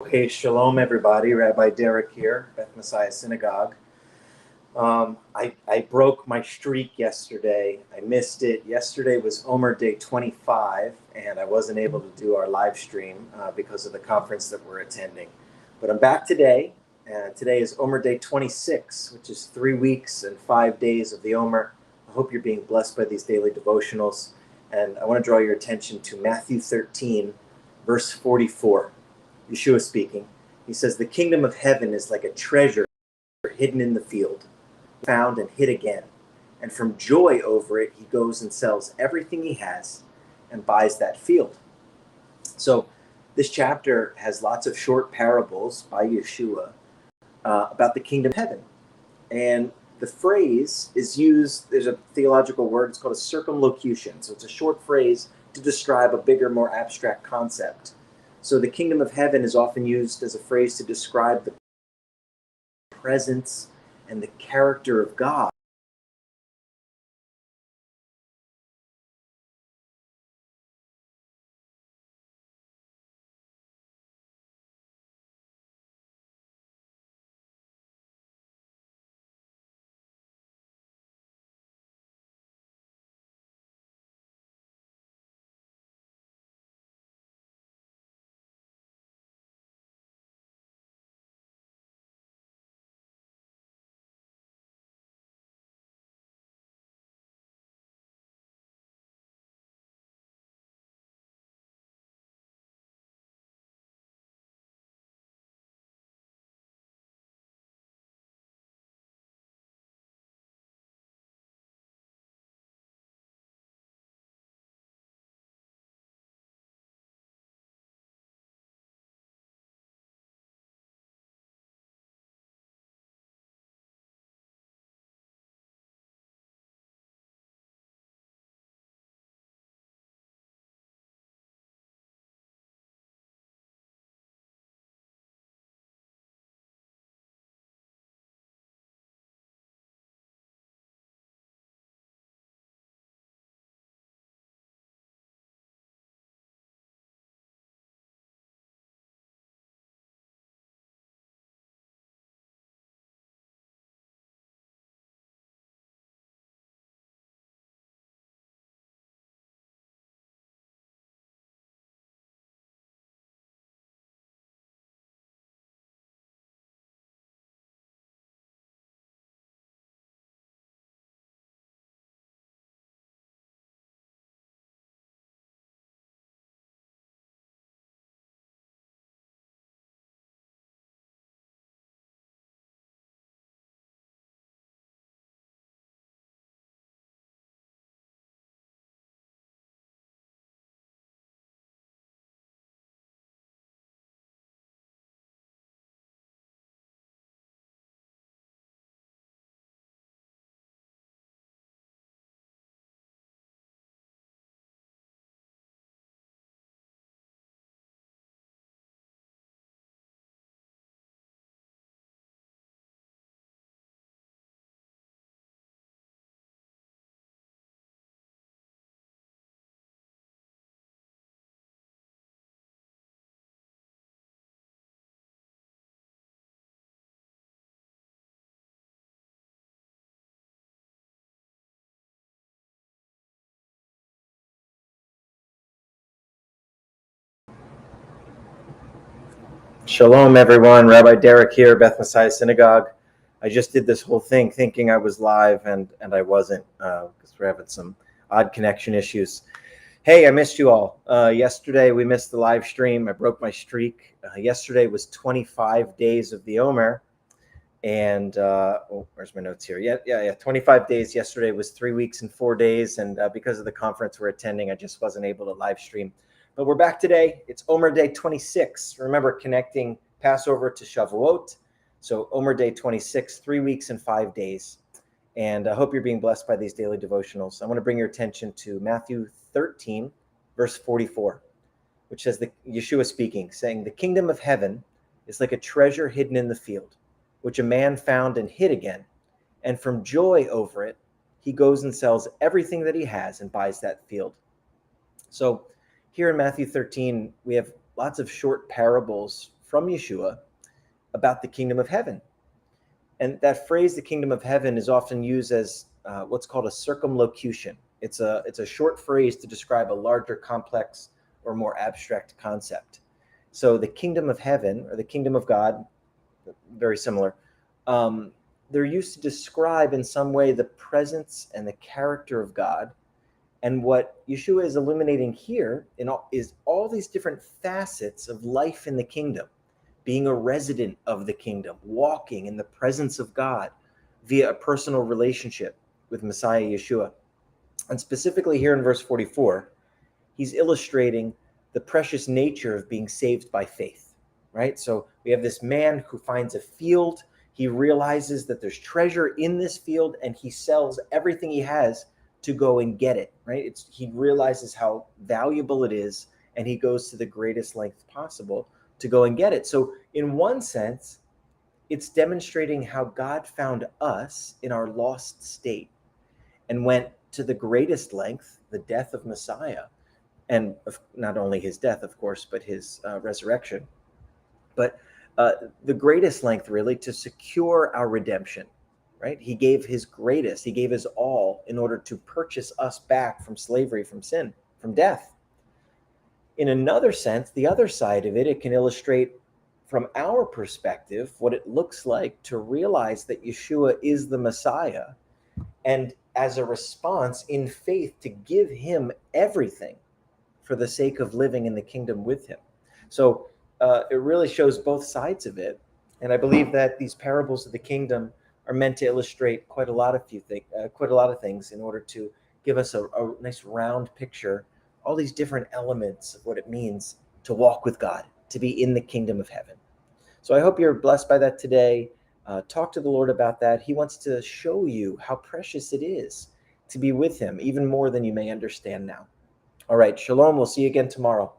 Okay, shalom, everybody. Rabbi Derek here, Beth Messiah Synagogue. I broke my streak yesterday. I missed it. Yesterday was Omer Day 25, and I wasn't able to do our live stream because of the conference that we're attending. But I'm back today, and today is Omer Day 26, which is 3 weeks and 5 days of the Omer. I hope you're being blessed by these daily devotionals. And I want to draw your attention to Matthew 13, verse 44. Yeshua speaking. He says, "The kingdom of heaven is like a treasure hidden in the field, found and hid again. And from joy over it, he goes and sells everything he has and buys that field." So this chapter has lots of short parables by Yeshua about the kingdom of heaven. And the phrase is used, there's a theological word, it's called a circumlocution. So it's a short phrase to describe a bigger, more abstract concept. So the kingdom of heaven is often used as a phrase to describe the presence and the character of God. Shalom, everyone. Rabbi Derek here, Beth Messiah Synagogue. I just did this whole thing thinking I was live, and I wasn't because we're having some odd connection issues. Hey, I missed you all. Yesterday, we missed the live stream. I broke my streak. Yesterday was 25 days of the Omer. And where's my notes here? Yeah. 25 days. Yesterday was 3 weeks and 4 days. And because of the conference we're attending, I just wasn't able to live stream. But we're back today. It's Omer Day 26. Remember, connecting Passover to Shavuot. So Omer Day 26, 3 weeks and 5 days. And I hope you're being blessed by these daily devotionals. I want to bring your attention to Matthew 13, verse 44, which says, Yeshua speaking, saying, "The kingdom of heaven is like a treasure hidden in the field, which a man found and hid again. And from joy over it, he goes and sells everything that he has and buys that field." So here in Matthew 13, we have lots of short parables from Yeshua about the kingdom of heaven. And that phrase, the kingdom of heaven, is often used as what's called a circumlocution. It's a short phrase to describe a larger, complex, or more abstract concept. So the kingdom of heaven, or the kingdom of God, very similar, they're used to describe in some way the presence and the character of God. And what Yeshua is illuminating here is all these different facets of life in the kingdom, being a resident of the kingdom, walking in the presence of God via a personal relationship with Messiah Yeshua. And specifically here in verse 44, he's illustrating the precious nature of being saved by faith, right? So we have this man who finds a field. He realizes that there's treasure in this field, and he sells everything he has to go and get it, right? He realizes how valuable it is, and he goes to the greatest length possible to go and get it. So in one sense, it's demonstrating how God found us in our lost state and went to the greatest length, the death of Messiah, and not only his death, of course, but his resurrection, but the greatest length really to secure our redemption, right? He gave his greatest, he gave his all in order to purchase us back from slavery, from sin, from death. In another sense, the other side of it, it can illustrate from our perspective what it looks like to realize that Yeshua is the Messiah, and as a response in faith to give him everything for the sake of living in the kingdom with him. So it really shows both sides of it. And I believe that these parables of the kingdom are meant to illustrate quite a lot of things in order to give us a nice round picture, all these different elements of what it means to walk with God, to be in the kingdom of heaven. So I hope you're blessed by that today. Talk to the Lord about that. He wants to show you how precious it is to be with him, even more than you may understand now. All right, shalom. We'll see you again tomorrow.